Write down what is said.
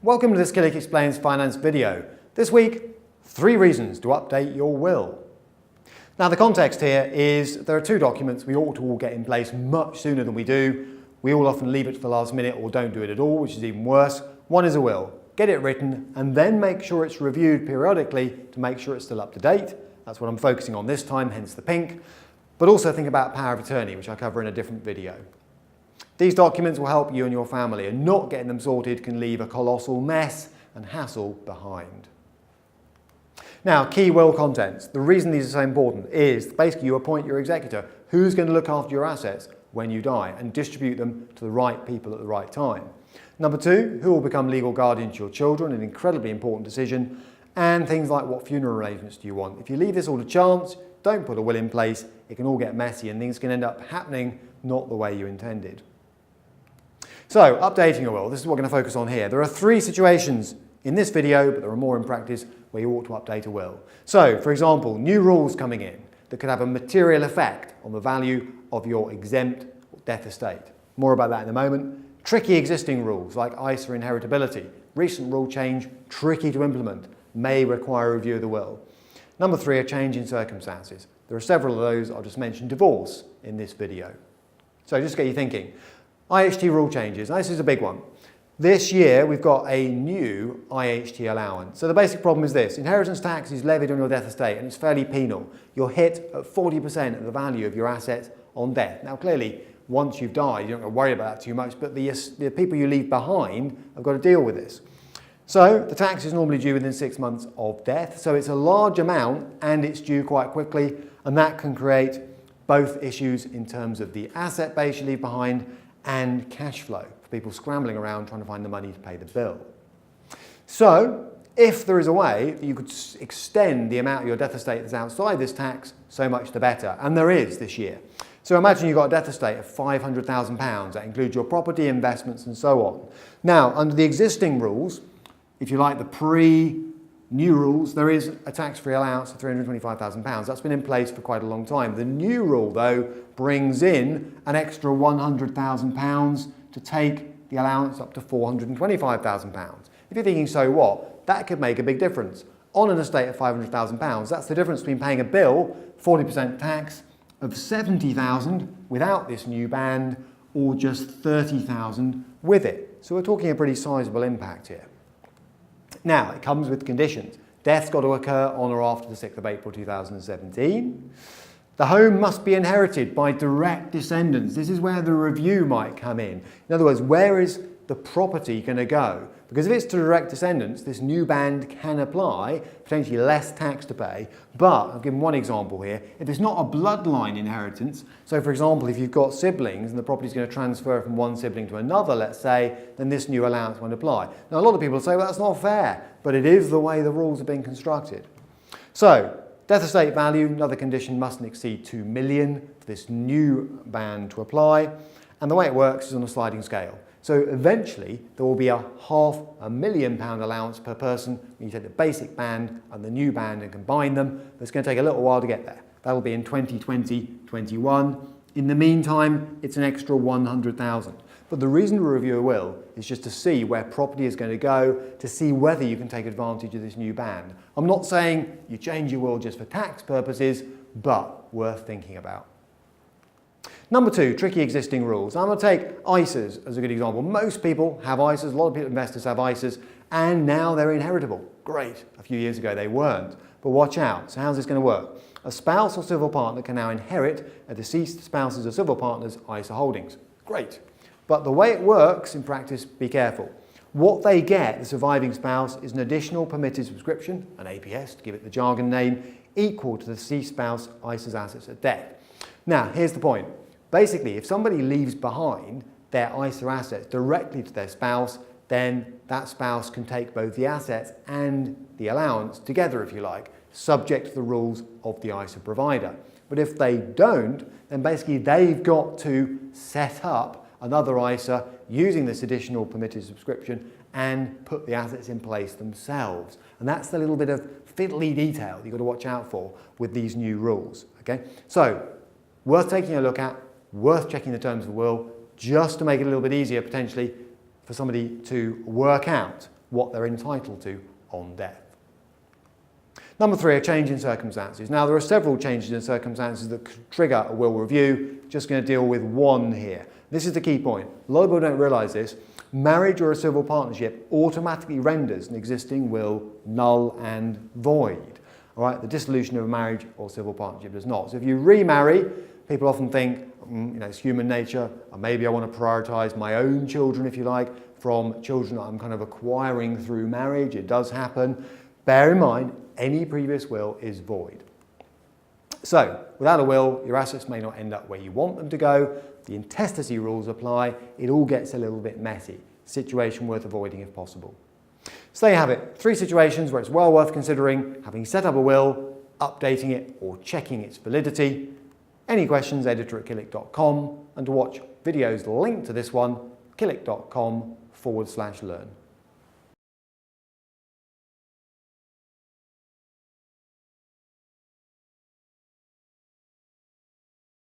Welcome to this Killik Explains finance video. This week, 3 reasons to update your will. Now the context here is there are 2 documents we ought to all get in place much sooner than we do. We all often leave it to the last minute or don't do it at all, which is even worse. One is a will. Get it written and then make sure it's reviewed periodically to make sure it's still up to date. That's what I'm focusing on this time, hence the pink. But also think about power of attorney, which I cover in a different video. These documents will help you and your family, and not getting them sorted can leave a colossal mess and hassle behind. Now, key will contents. The reason these are so important is basically you appoint your executor, who's going to look after your assets when you die and distribute them to the right people at the right time. Number 2, who will become legal guardian to your children, an incredibly important decision, and things like what funeral arrangements do you want. If you leave this all to chance, don't put a will in place, it can all get messy and things can end up happening not the way you intended. So, updating a will, this is what we're going to focus on here. There are 3 situations in this video, but there are more in practice where you ought to update a will. So, for example, new rules coming in that could have a material effect on the value of your exempt death estate. More about that in a moment. Tricky existing rules like ISA inheritability. Recent rule change, tricky to implement, may require a review of the will. Number 3, a change in circumstances. There are several of those. I'll just mention divorce in this video. So just get you thinking. IHT rule changes. Now, this is a big one. This year we've got a new IHT allowance. So the basic problem is this. Inheritance tax is levied on your death estate and it's fairly penal. You're hit at 40% of the value of your assets on death. Now clearly, once you've died, you don't have to worry about that too much, but the people you leave behind have got to deal with this. So the tax is normally due within 6 months of death. So it's a large amount and it's due quite quickly, and that can create both issues in terms of the asset base you leave behind and cash flow for people scrambling around trying to find the money to pay the bill. So if there is a way that you could extend the amount of your death estate that's outside this tax, so much the better. And there is this year. So imagine you've got a death estate of £500,000. That includes your property, investments and so on. Now, under the existing rules, if you like the pre-new rules, there is a tax-free allowance of £325,000. That's been in place for quite a long time. The new rule, though, brings in an extra £100,000 to take the allowance up to £425,000. If you're thinking, so what? That could make a big difference. On an estate of £500,000, that's the difference between paying a bill, 40% tax, of £70,000 without this new band, or just £30,000 with it. So we're talking a pretty sizable impact here. Now, it comes with conditions. Death's got to occur on or after the 6th of April 2017. The home must be inherited by direct descendants. This is where the review might come in. In other words, where is the property going to go? Because if it's to direct descendants, this new band can apply, potentially less tax to pay. But I'll give one example here. If it's not a bloodline inheritance, so for example, if you've got siblings and the property is going to transfer from one sibling to another, let's say, then this new allowance won't apply. Now, a lot of people say, well, that's not fair, but it is the way the rules have been constructed. So, death estate value, another condition, mustn't exceed 2 million for this new band to apply. And the way it works is on a sliding scale. So eventually there will be a £500,000 allowance per person when you take the basic band and the new band and combine them. But it's going to take a little while to get there. That'll be in 2020-21. In the meantime, it's an extra £100,000. But the reason to review a will is just to see where property is going to go, to see whether you can take advantage of this new band. I'm not saying you change your will just for tax purposes, but worth thinking about. Number 2, tricky existing rules. I'm going to take ISAs as a good example. Most people have ISAs, a lot of investors have ISAs, and now they're inheritable. Great. A few years ago they weren't. But watch out. So how's this going to work? A spouse or civil partner can now inherit a deceased spouse's or civil partner's ISA holdings. Great. But the way it works in practice, be careful. What they get, the surviving spouse, is an additional permitted subscription, an APS, to give it the jargon name, equal to the deceased spouse ISA's assets at death. Now, here's the point. Basically, if somebody leaves behind their ISA assets directly to their spouse, then that spouse can take both the assets and the allowance together, if you like, subject to the rules of the ISA provider. But if they don't, then basically they've got to set up another ISA using this additional permitted subscription and put the assets in place themselves. And that's the little bit of fiddly detail you've got to watch out for with these new rules. Okay? So, worth taking a look at, worth checking the terms of the will, just to make it a little bit easier potentially for somebody to work out what they're entitled to on death. Number 3, a change in circumstances. Now, there are several changes in circumstances that could trigger a will review. Just going to deal with one here. This is the key point. A lot of people don't realise this. Marriage or a civil partnership automatically renders an existing will null and void. All right? The dissolution of a marriage or civil partnership does not. So if you remarry, people often think, it's human nature, or maybe I want to prioritise my own children, if you like, from children that I'm kind of acquiring through marriage. It does happen. Bear in mind, any previous will is void. So, without a will, your assets may not end up where you want them to go. The intestacy rules apply. It all gets a little bit messy. Situation worth avoiding if possible. So there you have it. 3 situations where it's well worth considering having set up a will, updating it, or checking its validity. Any questions, editor@killik.com. And to watch videos linked to this one, killik.com/learn.